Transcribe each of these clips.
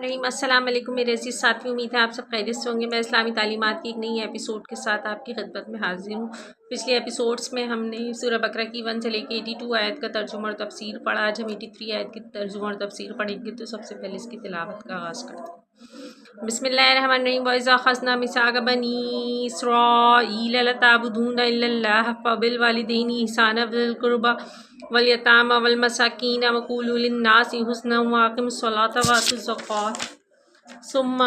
رحیم السلام علیکم میرے عزیز ساتھی، امید ہے آپ سب خیریت سے ہوں گے۔ میں اسلامی تعلیمات کی ایک نئی ایپیسوڈ کے ساتھ آپ کی خدمت میں حاضر ہوں۔ پچھلی ایپیسوڈز میں ہم نے سورہ بقرہ کی 1 سے لے کے 82 آیت کا ترجمہ اور تفسیر پڑھا۔ آج ہم 83 آیت کی ترجمہ اور تفسیر پڑھیں گے، تو سب سے پہلے اس کی تلاوت کا آغاز کرتے ہیں۔ بسم اللہ الرحمن الرحیم۔ وَإِذَا أَخَذْنَا مِيثَاقَ بَنِي إِسْرَائِيلَ لَا تَعْبُدُونَ إِلَّا اللَّهَ وَبِالْوَالِدَيْنِ إِحْسَانًا وَذِي الْقُرْبَى وَالْيَتَامَى وَالْمَسَاكِينِ وَقُولُوا لِلنَّاسِ حُسْنًا وَأَقِيمُوا الصَّلَاةَ وَآتُوا الزَّكَاةَ ثم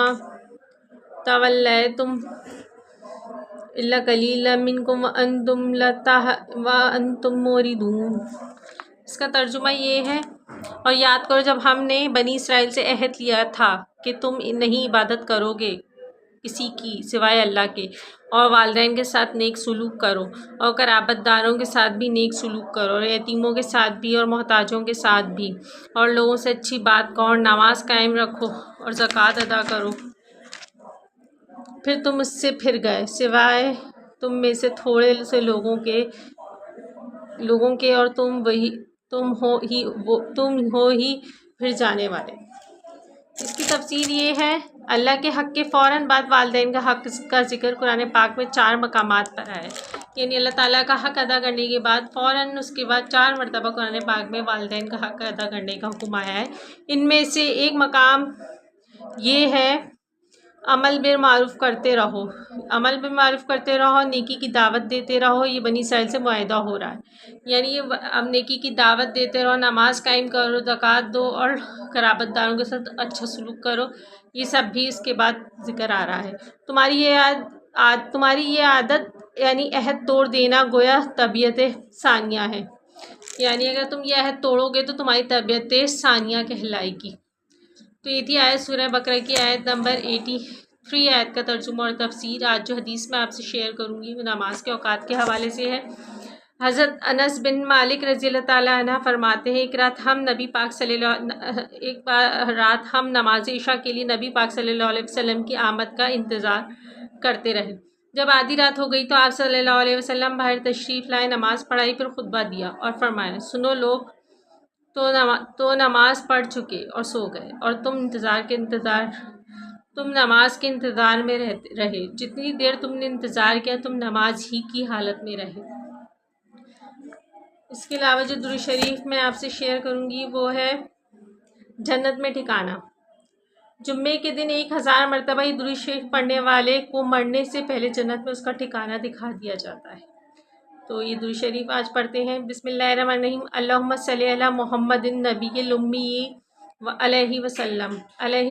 تولیتم الا قلیلا منکم وانتم موردون۔ اس کا ترجمہ یہ ہے، اور یاد کرو جب ہم نے بنی اسرائیل سے عہد لیا تھا کہ تم نہیں عبادت کرو گے کسی کی سوائے اللہ کے، اور والدین کے ساتھ نیک سلوک کرو، اور قرابت داروں کے ساتھ بھی نیک سلوک کرو، اور یتیموں کے ساتھ بھی، اور محتاجوں کے ساتھ بھی، اور لوگوں سے اچھی بات کہو، اور نماز قائم رکھو، اور زکوٰۃ ادا کرو۔ پھر تم اس سے پھر گئے سوائے تم میں سے تھوڑے سے لوگوں کے، اور تم ہو ہی پھر جانے والے۔ اس کی تفسیر یہ ہے، اللہ کے حق کے فوراً بعد والدین کا حق کا ذکر قرآن پاک میں 4 مقامات پر آیا ہے، یعنی اللہ تعالیٰ کا حق ادا کرنے کے بعد فوراً اس کے بعد 4 مرتبہ قرآن پاک میں والدین کا حق ادا کرنے کا حکم آیا ہے۔ ان میں سے ایک مقام یہ ہے، عمل بالمعروف کرتے رہو، نیکی کی دعوت دیتے رہو۔ یہ بنی اسرائیل سے معاہدہ ہو رہا ہے، یعنی اب نیکی کی دعوت دیتے رہو، نماز قائم کرو، زکوٰۃ دو، اور قرابت داروں کے ساتھ اچھا سلوک کرو۔ یہ سب بھی اس کے بعد ذکر آ رہا ہے۔ تمہاری یہ عادت یعنی عہد توڑ دینا گویا طبیعت ثانیہ ہے، یعنی اگر تم یہ عہد توڑو گے تو تمہاری طبیعت ثانیہ کہلائے گی۔ تو یہ تھی آیت سورہ بقرہ کی آیت نمبر 83 آیت کا ترجمہ اور تفسیر۔ آج جو حدیث میں آپ سے شیئر کروں گی وہ نماز کے اوقات کے حوالے سے ہے۔ حضرت انس بن مالک رضی اللہ تعالیٰ عنہ فرماتے ہیں، ایک رات ہم نماز عشاء کے لیے نبی پاک صلی اللہ علیہ وسلم کی آمد کا انتظار کرتے رہے۔ جب آدھی رات ہو گئی تو آپ صلی اللہ علیہ وسلم باہر تشریف لائے، نماز پڑھائی، پھر خطبہ دیا اور فرمایا، سنو لوگ، تو نماز پڑھ چکے اور سو گئے، اور تم نماز کے انتظار میں رہے، جتنی دیر تم نے انتظار کیا تم نماز ہی کی حالت میں رہے۔ اس کے علاوہ جو درود شریف میں آپ سے شیئر کروں گی وہ ہے جنت میں ٹھکانہ۔ جمعے کے دن 1000 مرتبہ یہ درود شریف پڑھنے والے کو مرنے سے پہلے جنت میں اس کا ٹھکانہ دکھا دیا جاتا ہے۔ تو یہ درود شریف آج پڑھتے ہیں۔ بسم اللہ الرحمن الرحیم۔ اللہم صلی علی محمد النبی الامی و علیہ وسلم۔